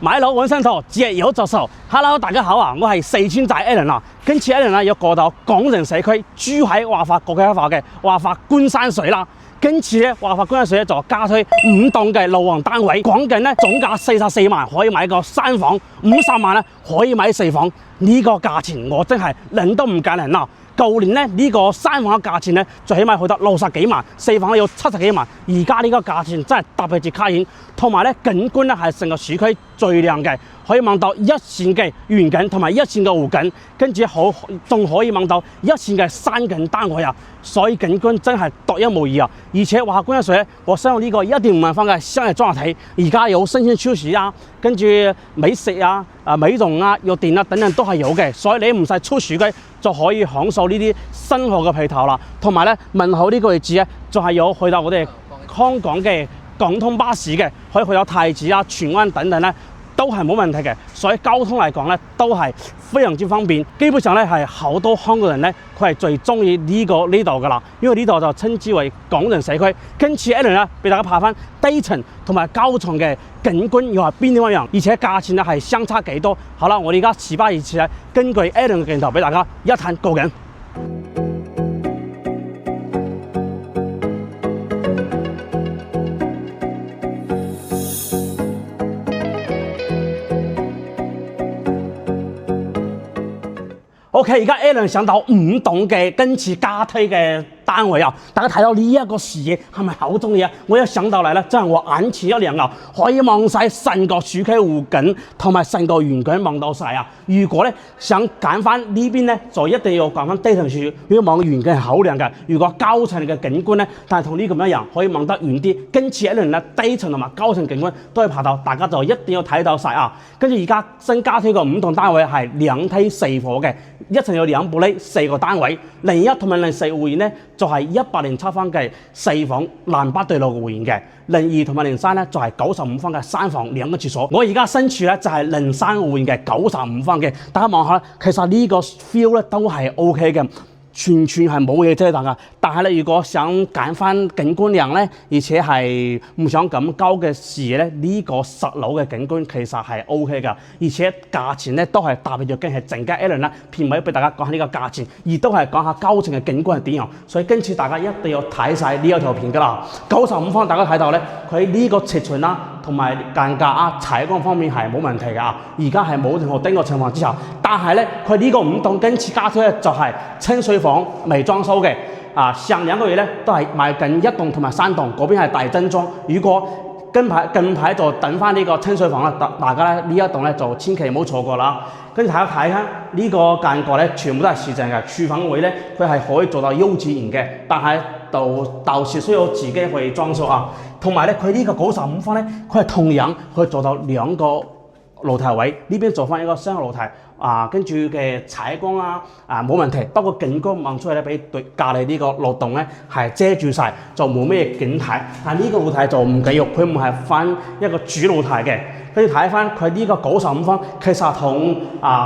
買樓揾新樓，只有就手。Hello， 大家好啊，我係四川仔 Alan 啊。今次 Alan 要過到廣仁社區珠海華發國際開發嘅華發觀山水啦。今次咧華發觀山水咧就加推5棟嘅樓王單位，講緊咧總價44萬可以買個3房，50萬咧可以買4房。呢個價錢我真係諗都唔夠人啦。舊年咧呢個3房嘅價錢咧最起碼去到60幾萬，4房要70幾萬。而家呢個價錢真係特別之吸引，同埋咧景觀咧係成個市區最靚嘅，可以望到一線嘅園景同埋一線嘅湖景，跟住仲可以望到一線嘅山景單位啊！所以景觀真係獨一無二啊！而且華發觀山水咧，我相信呢個1.5萬方嘅商業綜合體，而家有新鮮超市啊，跟住美食啊、美容啊、藥店啊等等都係有嘅，所以你唔使出市區就可以享受呢啲生活嘅配套啦。同埋咧，問好呢個位置咧，就係有去到我哋香港嘅廣通巴士嘅，可以去到太子啊、荃灣等等咧。都係冇問題嘅，所以交通嚟講咧都係非常之方便。基本上咧係好多香港人咧，佢係最中意呢度噶啦，因為呢度就稱之為廣仁社區。今次 Alan 咧俾大家拍翻低層同埋高層嘅景觀又係邊啲樣，而且價錢咧係相差幾多。好啦，我哋而家事不宜遲咧，根據 Alan 嘅鏡頭俾大家一探究竟。OK， 而家 Alan 上到5棟嘅今次加推嘅單位啊！大家睇到呢一個視野係咪好中意啊？我一上到嚟咧，真係我眼前一亮啊！可以望晒成個市區湖景同埋成個園景望到晒啊！如果咧想揀翻呢邊咧，就一定要揀翻低層處，因為望園景係好靚嘅。如果高層嘅景觀咧，但係同呢咁一樣，可以望得遠啲。今次 Alan 咧低層同埋高層景觀都係拍到，大家就一定要睇到晒啊！跟住而家新加推個5棟單位係2梯4伙嘅，一層有2部呢4個單位，01同埋04戶型咧。就係107方嘅4房南北對路嘅戶型嘅，02同埋03咧就係95方嘅3房2個廁所。我而家身處咧就係03戶型嘅95方嘅，大家望下，其實呢個 feel 咧都係 OK 嘅。全係冇嘢遮擋噶，但係咧，如果想揀翻景觀靚咧，而且係唔想咁高嘅視野咧，呢個10樓嘅景觀其實係 OK 噶，而且價錢咧都係特別咗驚，係陣間 Alan 啦片尾俾大家講下呢個價錢，而都係講下高層嘅景觀係點樣。所以今次大家一定要睇晒呢一條片噶啦。95方大家睇到咧，佢呢個尺寸啦，同埋間隔啊、採光方面係冇問題㗎。而家係冇任何丁嘅情況之下，但係咧佢呢個5棟今次加推咧就係清水房未裝修嘅，上2個月咧都係賣緊1棟同埋3棟，嗰邊係大增裝。如果近排就等翻呢個清水房啦，大家咧呢一棟咧就千祈唔好錯過啦。跟住大家睇下呢個間隔咧，全部都係實淨嘅。廚房位咧佢係可以做到優自然嘅，但係到時需要自己去裝修啊。同埋咧佢呢個95方咧，佢係同樣可以做到2個露台位，呢邊做翻一個雙露台。跟住嘅採光冇問題，不過景觀望出去咧，俾對隔離呢個漏洞咧係遮住晒，就冇咩景睇。但係呢個露台就唔緊要，佢唔係翻一個主露台嘅。跟住睇翻佢呢個95方，其實同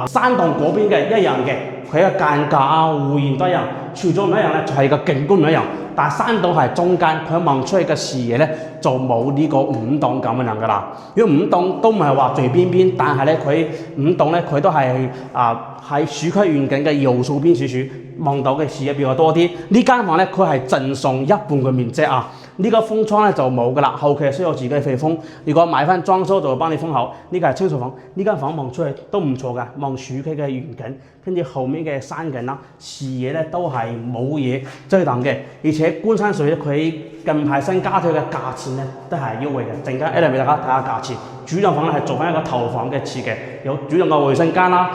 山洞嗰邊嘅一樣嘅，佢嘅間隔戶型都一樣，除咗唔一樣咧，就係個景觀唔一樣。但係山洞係中間，佢望出去嘅視野咧就冇呢個5棟咁樣噶啦。因為5棟都唔係話最邊邊，但係咧佢5棟咧佢都係喺市區園景嘅右手邊少少，望到嘅視野比較多啲。呢間房咧佢係淨送1半嘅面積啊。呢個風窗咧就冇噶啦，後期需要自己飛風。如果買翻裝修就會幫你封好。呢個係清水房，呢間房望出去都唔錯噶，望市區嘅園景，跟住後面嘅山景啦，視野咧都係冇嘢遮擋嘅。而且觀山水咧，佢近排新加推嘅價錢咧都係優惠嘅。陣間 Alan 俾大家睇下價錢。主人房咧係做翻一個頭房嘅設計，有主人嘅衛生間啦。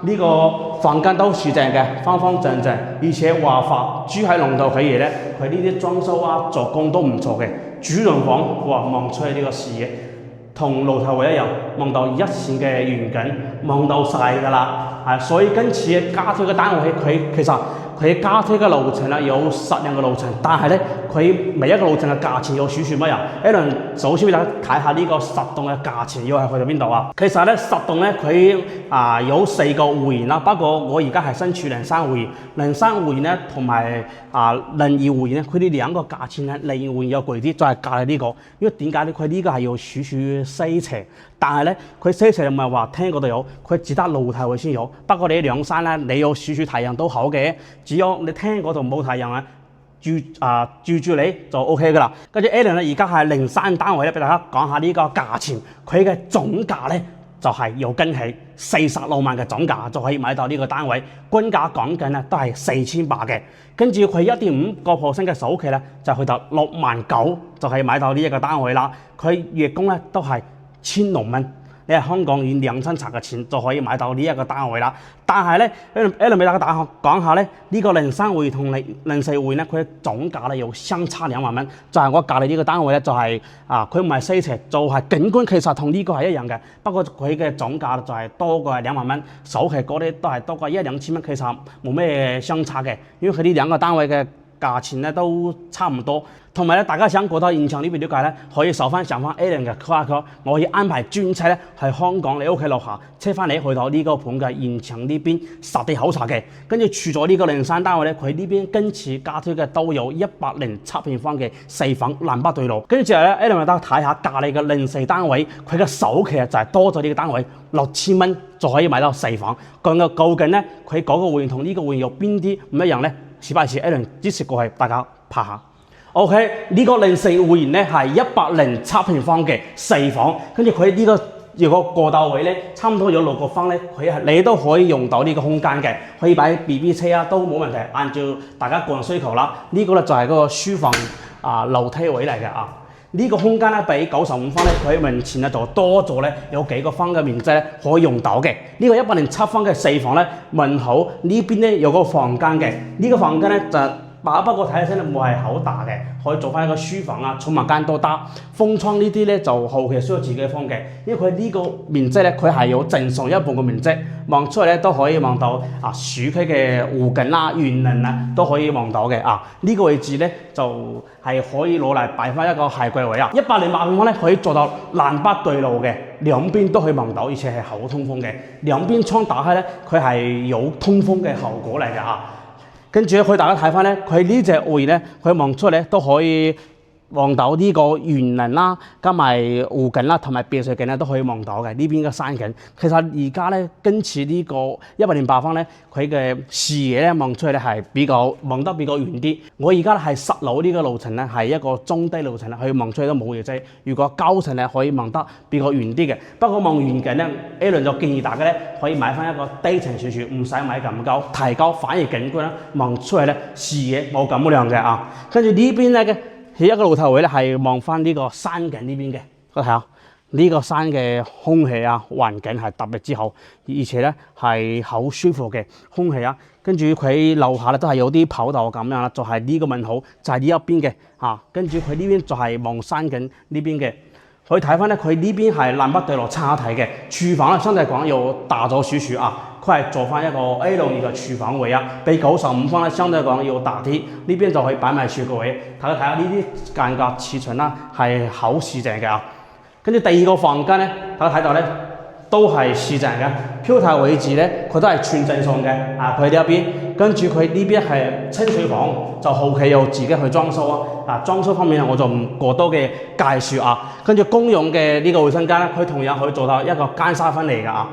呢個房間都實淨嘅，方方正正，而且華發珠海龍頭企業咧，佢呢啲裝修做工都唔錯嘅。主人房望出去呢個視野，同露台位一樣，望到一線嘅園景，望到晒㗎啦。所以今次加推嘅單位佢其實佢加推嘅路程咧有10樣嘅路程，但係咧佢每一個路程嘅價錢有少少乜樣。Alan首先俾大家睇下呢個實棟嘅價錢要係去到邊度啊？其實咧實棟咧佢有4個會員啦，不過我而家係身處靈山會員，靈山會員咧同埋靈異會員咧，佢哋兩個價錢咧靈異會員有貴啲，就係隔離呢個。因為點解咧？佢呢個係要少少西斜，但係咧佢西斜唔係話聽嗰度有，佢只得露台位先有。不過你兩山咧，你有少少太陽都好嘅，只要你聽嗰度冇太陽啊，照住你就 O K 噶啦。跟住 Alan 咧而家係靈山單位咧，俾大家講下呢個價錢，佢嘅總價咧就係有驚喜，46萬嘅總價就可以買到呢個單位，均價講緊咧都係4800嘅。跟住佢1.5% 嘅首期咧就去到69000就可以買到呢一個單位啦。佢月供咧都係1600蚊。你係香港以2000拆嘅錢就可以買到呢一個單位啦。但係咧，Alan俾大家講下咧，呢個靈山會同靈四會咧，佢嘅總價咧有相差2萬蚊。就係我隔離呢個單位咧，就係佢唔係西斜，就係景觀其實同呢個係一樣嘅，不過佢嘅總價就係多過2萬蚊，首期嗰啲都係多過1-2千蚊，其實冇咩相差嘅，因為佢呢兩個單位嘅價錢咧都差唔多。同埋咧，大家想過到現場呢邊了解咧，可以上翻 Alan 嘅 QR， 我可以安排專車咧喺香港你屋企樓下車翻你去到呢個盤嘅現場呢邊實地考察嘅。跟住除咗呢個靈山單位咧，佢呢邊跟住加推嘅都有107平方嘅4房南北對路。跟住之後咧，Alan 俾大家睇下隔離嘅靈四單位，佢嘅首期就係多咗呢個單位6000蚊就可以買到4房。究竟咧佢嗰個會員同呢個會員有邊啲唔一樣咧？時不時 Alan 支持過去，大家拍下。OK， 呢個靈四會員咧係107平方嘅4房，跟住佢呢個如果過道位咧，差唔多有6個方咧，你都可以用到呢個空間嘅，可以擺 BB 車啊都冇問題，按照大家個人需求啦。呢個咧就係嗰個書房樓梯位嚟嘅啊。呢個空間咧比95方咧，佢門前咧就多咗咧有幾個方嘅面積咧可以用到嘅。呢個107方嘅4房咧，門口呢邊咧有個房間嘅，呢個房間咧就不過睇起身咧冇係好大嘅，可以做翻一個書房啊、儲物間都得。風窗呢啲咧就後期需要自己放嘅，因為佢呢個面積咧佢係有正常一半嘅面積，望出嚟咧都可以望到市區嘅湖景啦、園林啊都可以望到嘅啊。呢個位置咧就係可以攞嚟擺翻一個鞋櫃位啊。108平方咧可以做到南北對路嘅，兩邊都可以望到，而且係好通風嘅。兩邊窗打開咧，佢係有通風嘅效果嚟嘅啊。跟住咧，可以大家睇翻咧，佢呢隻會咧，佢望出嚟都可以望到呢個園林啦，加埋湖景啦，同埋別墅景咧都可以望到嘅。呢邊嘅山景，其實而家咧跟住呢個108方咧，佢嘅視野咧望出嚟咧係望得比較遠啲。我而家係10樓呢個路程咧係一個中低路程啦，可以望出嚟都冇嘢啫。如果高層咧可以望得比較遠啲嘅，不過望遠景咧 ，Alan 就建議大家咧可以買翻一個低層少少，唔使買咁高，提高反而景觀啦，望出嚟咧視野冇咁亮嘅啊。跟住呢邊咧嘅。喺一個露台位咧，係望翻呢個山景呢邊嘅，大家睇下呢個山嘅空氣啊，環境係特別之好，而且咧係好舒服嘅空氣啊。跟住佢樓下咧都係有啲跑道咁樣啦，就係呢個門口就係呢一邊嘅嚇。跟住佢呢邊就係望山景呢邊嘅，可以睇翻咧佢呢邊係南北對落差睇嘅。廚房咧相對嚟講又大咗少少啊。佢係做翻一個 A62嘅廚房位啊，比95方咧相對嚟講要大啲。呢邊就可以擺埋雪櫃位，大家睇下呢啲間隔尺寸啦，係好市正嘅啊。跟住第二個房間咧，大家睇到咧都係市正嘅，飄台位置咧佢都係全正送嘅啊。佢呢一邊，跟住佢呢邊係清水房，就後期又自己去裝修啊。裝修方面我就唔過多嘅介紹啊。跟住公用嘅呢個衛生間咧，佢同樣可以做到一個間沙分離嘅啊。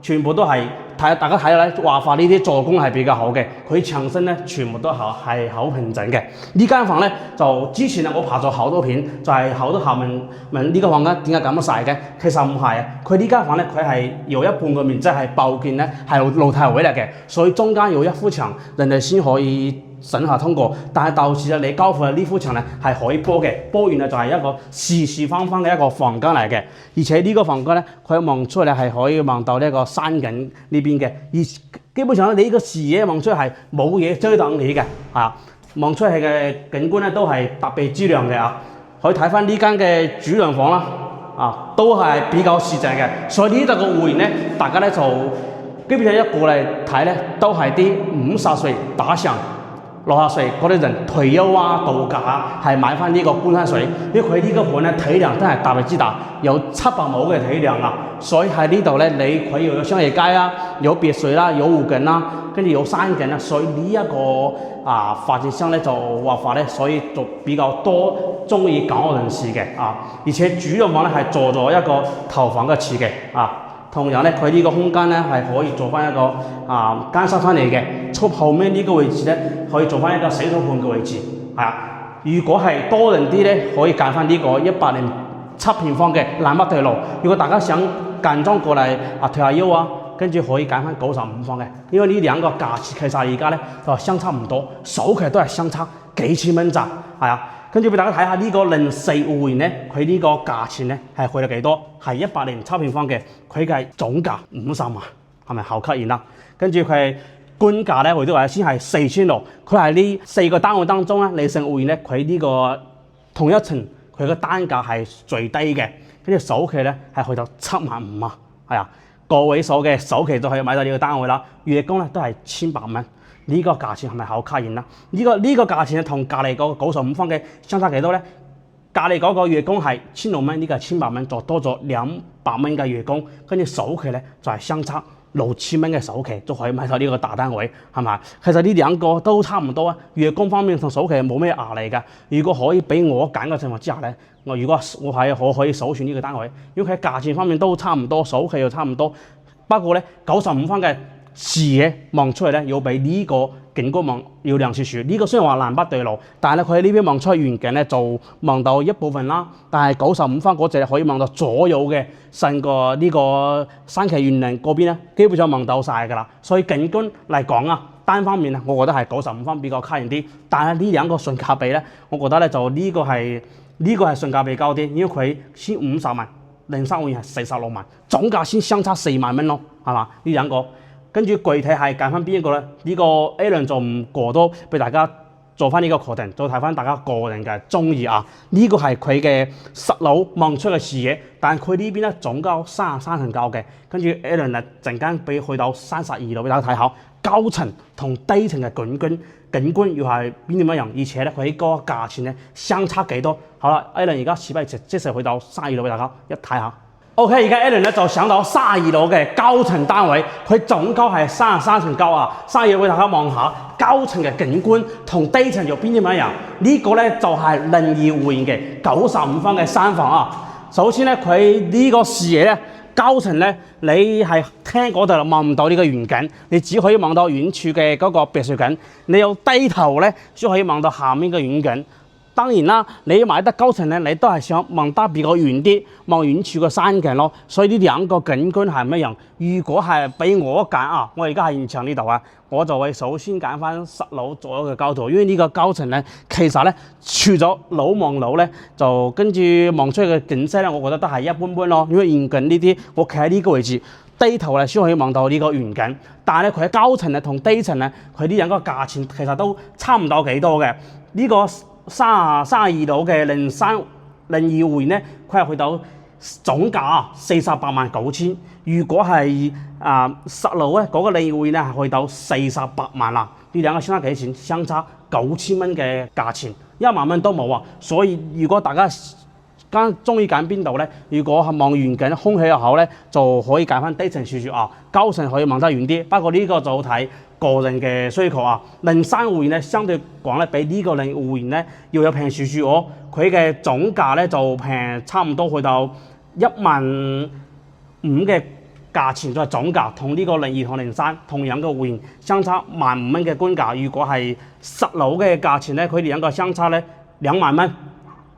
全部都係大家睇到咧，話法呢啲做工係比較好嘅，佢牆身咧全部都係好平整嘅。呢間房咧就之前我拍咗好多片，就係好多客問呢個房間點解咁細嘅？其實唔係啊，佢呢間房咧佢係有一半嘅面積係爆建咧，係露台位嚟嘅，所以中間有一幅牆，人哋先可以省下通過。但係到時啊，你交付嘅呢幅牆咧係可以波嘅，波完啊就係一個四四方方嘅一個房間嚟嘅。而且呢個房間咧，佢望出嚟係可以望到呢個山景呢邊嘅，而基本上你呢個視野望出嚟係冇嘢遮擋你嘅，望出嚟嘅景觀咧都係特別之亮嘅啊！可以睇翻呢間嘅主涼房啦，都係比較市正嘅，所以呢度嘅會員咧，大家咧就基本上一過嚟睇咧，都係啲50歲打上60歲嗰啲人退休啊、度假啊，係買翻呢個觀山水，因為佢呢個盤咧體量真係特別之大，有700畝嘅體量啊，所以喺呢度咧，你佢有商業街啊，有別墅啦，有湖景啦，跟住有山景啦，所以呢一個發展商咧就畫法咧，所以就比較多中意搞人士嘅而且主要房咧係做咗一個頭房嘅設計同樣咧，佢呢個空間咧係可以做翻一個間室翻嚟嘅，出後面呢個位置咧可以做翻一個洗手盆嘅位置，如果係多人啲咧，可以揀翻呢個107平方嘅南北對路。如果大家想間裝過嚟退下休跟住可以揀翻95方嘅，因為呢兩個價錢其實而家咧就相差唔多，首期都係相差幾千蚊咋，跟住俾大家睇下呢個04戶型咧，佢呢個價錢咧係去到幾多？係107平方嘅，佢嘅總價50萬，係咪好吸引啦？跟住佢官價咧，我都話先係4600，佢係呢4個單位當中咧，04戶型咧，佢呢個同一層佢個單價係最低嘅，跟住首期咧係去到75000，個位數嘅首期就可以買到呢個單位啦，月供咧都係1800蚊。呢個價錢係咪好吸引啦？呢個價錢同隔離嗰個95方嘅相差幾多咧？隔離嗰個月供係1600蚊，呢個係1800蚊，就多咗200蚊嘅月供，跟住首期咧就係相差6000蚊嘅首期，就可以買到呢個大單位，係咪？其實呢兩個都差唔多月供方面同首期冇咩壓力㗎。如果可以俾我揀嘅情況之下咧，我可以首選呢個單位，因為佢價錢方面都差唔多，首期又差唔多，不過咧95方嘅視野望出去咧，要比呢個景觀望要亮少少。呢個雖然話南北對路，但係咧佢喺呢邊望出去遠景咧就望到一部分啦。但係95方嗰隻可以望到左右嘅成個呢個山崎園林嗰邊咧，基本上望到晒㗎啦。所以景觀嚟講單方面我覺得係95方比較吸引啲。但係呢兩個性價比咧，我覺得咧就呢個係性價比高啲，因為佢先50萬，03戶型係46萬，總價先相差4萬蚊咯，係嘛？呢兩個。跟住具體係揀翻邊一個咧？呢個 A 輪就唔過多，俾大家做翻呢個確定，再睇翻大家個人嘅中意呢個係佢嘅10樓望出嘅視野，但係佢呢邊咧總高33層高嘅，跟住 A 輪陣間俾去到32樓俾大家睇下，高層同低層嘅景觀要係邊點樣樣，而且咧佢嗰個價錢咧相差幾多？好啦 ，A 輪而家準備即時去到32樓俾大家一睇下。OK， 而家 A 輪咧就上到32樓嘅高層單位，佢總高係33層高32樓俾大家望下高層嘅景觀同低層有邊啲唔一樣？呢個咧就係02戶型嘅95方嘅三房首先咧，佢呢個視野咧，高層咧你係廳嗰度望唔到呢個遠景，你只可以望到遠處嘅嗰個別墅景。你要低頭咧先可以望到下面嘅遠景。當然啦，你買得高層咧，你都係想望得比較遠啲，望遠處個山景咯。所以呢兩個景觀係唔一樣。如果係俾我揀我而家喺現場呢度我就會首先揀翻10樓左右嘅高度，因為呢個高層咧，其實咧除咗樓望樓咧，就跟住望出去嘅景色咧，我覺得都係一般般咯。因為遠景呢啲，我企喺呢個位置，低頭咧先可以望到呢個遠景。但係咧，佢喺高層咧同低層咧，佢呢兩個價錢其實都差唔多幾多嘅。呢個32樓嘅02戶型咧，佢係去到總價48萬9千。如果係10樓咧，嗰個02戶型咧係去到48萬啦。呢兩個相差幾錢？相差9000蚊嘅價錢，1萬蚊都冇所以如果大家中意揀邊度咧？如果係望遠景、空氣又好咧，就可以揀翻低層少少高層可以望得遠啲。不過呢個就睇個人嘅需求03戶型咧，相對講咧，比呢個02戶型咧要有平少少佢嘅總價咧就平差唔多去到15000嘅價錢，就係總價同呢個02同03同樣嘅戶型相差15000蚊嘅官價。如果係10樓嘅價錢咧，佢哋兩個相差咧2萬蚊。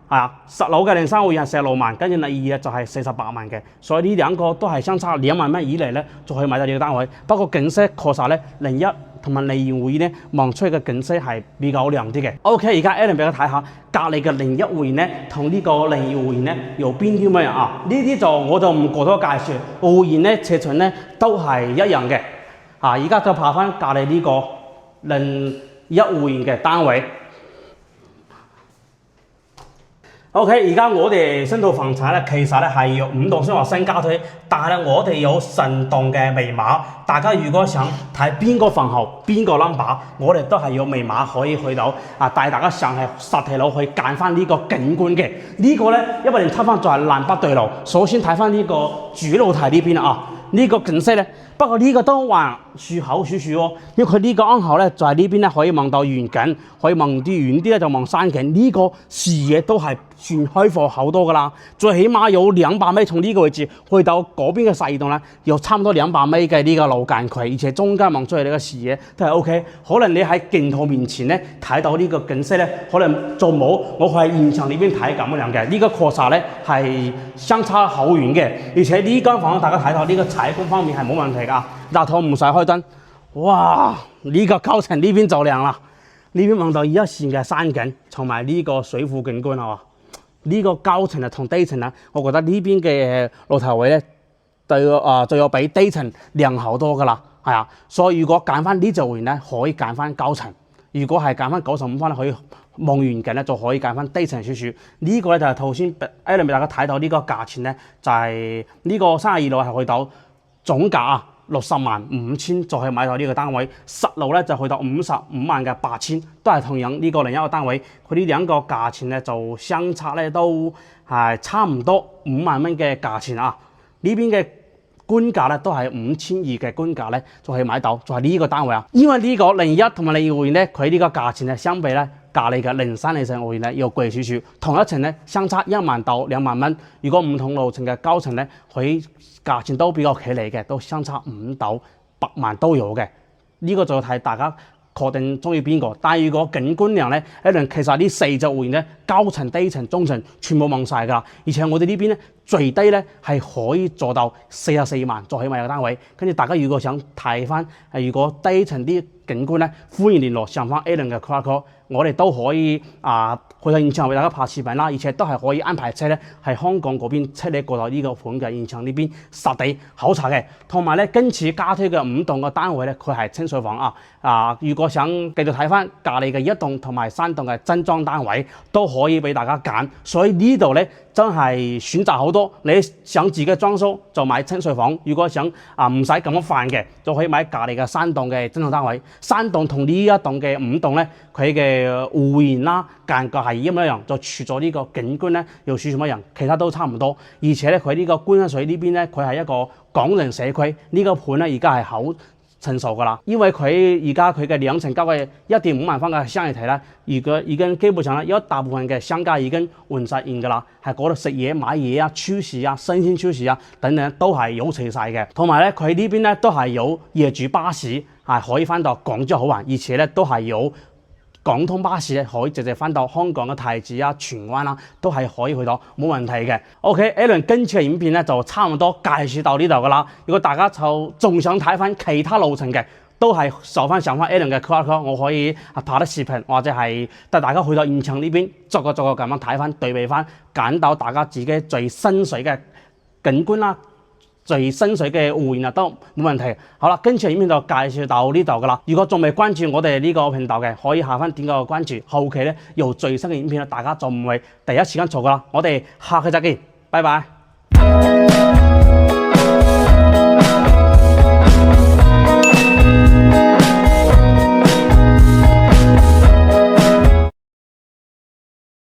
10樓嘅03戶型係46萬，跟住02咧就係48萬嘅，所以呢兩個都係相差2萬蚊以嚟咧，就可以買到呢個單位。不過景色確實咧，01同埋02戶型咧望出去嘅景色係比較亮啲嘅。OK， 而家 Alan 俾大家睇下隔離嘅01戶型咧，同呢個02戶型咧有邊啲乜嘢呢啲我就唔過多介紹，戶型咧尺寸咧都係一樣嘅。而家就爬翻隔離呢個01戶型嘅單位。OK，而家我哋新套房產咧，其實咧係有5棟，雖然話新加推，但係咧我哋有神棟嘅密碼。大家如果想睇邊個房號、邊個 number， 我哋都係有密碼可以去到帶大家上去實體樓去揀翻呢個景觀嘅。呢個咧，因為你睇翻就係南北對路。首先睇翻呢個主露台呢邊啊，呢個景色咧。不過呢個都還樹好樹樹喎，因為佢呢個啱好咧就係呢邊咧可以望到遠景，可以望啲遠啲咧就望山景。呢個視野都係算開闊好多噶啦，最起碼有200米，從呢個位置去到嗰邊嘅細棟咧，有差唔多200米嘅呢個路間距，而且中間望出去呢個視野都係 OK。可能你喺鏡頭面前咧睇到呢個景色咧，可能就冇我喺現場呢邊睇咁樣嘅。呢個確實咧係相差好遠嘅，而且呢間房大家睇到呢個採光方面係冇問題。日頭唔使開燈，哇！呢個高層呢邊就靚啦，呢邊望到一線嘅山景，同埋呢個水庫景觀係嘛？呢個高層啊同低層啊，我覺得呢邊嘅露台位咧，就有比低層靚好多噶啦，係啊。所以如果揀翻呢座位咧，可以揀翻高層；如果係揀翻95分咧，可以望遠景咧，就可以揀翻低層少少。呢個咧就係頭先俾大家睇到呢個價錢咧，就係呢個32樓係去到總價啊。605000就可以買到呢個單位，10樓咧就去到558000，都係同樣呢個另一個單位，佢呢兩個價錢咧就相差咧都係差唔多5萬蚊嘅價錢啊！呢邊嘅官價咧都係5200嘅官價咧就可以買到，就係呢個單位啊！因為呢個01同埋02咧，佢呢個價錢咧相比咧隔離嘅03、04會咧要貴少少，同一層咧相差1萬到2萬蚊。如果唔同樓層嘅高層咧，佢價錢都比較企理嘅，都相差5到8萬都有嘅。呢個就睇大家確定中意邊個。但係如果景觀量咧，其實呢4隻會員咧，高層、低層、中層全部望晒㗎。而且我哋呢邊咧最低咧係可以做到44萬，就起碼有個單位。跟住大家如果想睇翻如果低層啲景觀咧，歡迎聯絡上翻 A 輪嘅 QR Code， 我哋都可以去到現場為大家拍視頻啦，而且都係可以安排車咧，喺香港嗰邊車你過到呢個盤嘅現場呢邊實地考察嘅。同埋咧，今次加推嘅5棟嘅單位咧，佢係清水房如果想繼續睇翻隔離嘅1棟同埋3棟嘅精裝單位，都可以俾大家揀。所以呢度咧真係選擇好多。你想自己裝修就買清水房，如果想唔使咁煩嘅，就可以買隔離嘅3棟嘅精裝單位。3棟同呢一棟嘅5棟咧，佢嘅戶型啦、間隔係一模一樣，就除咗呢個景觀咧又少少一樣，其他都差唔多。而且咧，佢呢個觀山水呢邊咧，佢係一個港人社區，呢個盤咧而家係好成熟噶啦，因為佢而家佢嘅2層交嘅1.5萬方嘅商業體咧，如果已經基本上咧有一大部分嘅商家已經換實現噶啦，喺嗰度食嘢、買嘢啊、超市啊、新鮮超市啊等等都係有齊晒嘅。同埋咧，佢呢邊咧都係有業主巴士可以翻到廣州好玩，而且咧都係有港通巴士咧可以直接翻到香港嘅太子啊、荃灣啊，都係可以去到冇問題嘅。OK，A 輪今次嘅影片咧就差唔多介紹到呢度噶啦。如果大家就仲想睇翻其他路程嘅，都係上翻 A 輪嘅 QR Code， 我可以拍啲視頻或者係帶大家去到現場呢邊逐個咁樣睇翻對比翻，揀到大家自己最心水嘅景觀啦。最新水嘅會員都冇問題。好啦，跟住影片就介紹到呢度噶啦。如果仲未關注我哋呢個頻道嘅，可以下翻點個關注。後期咧有最新嘅影片大家就唔會第一時間做噶啦。我哋下期再見，拜拜。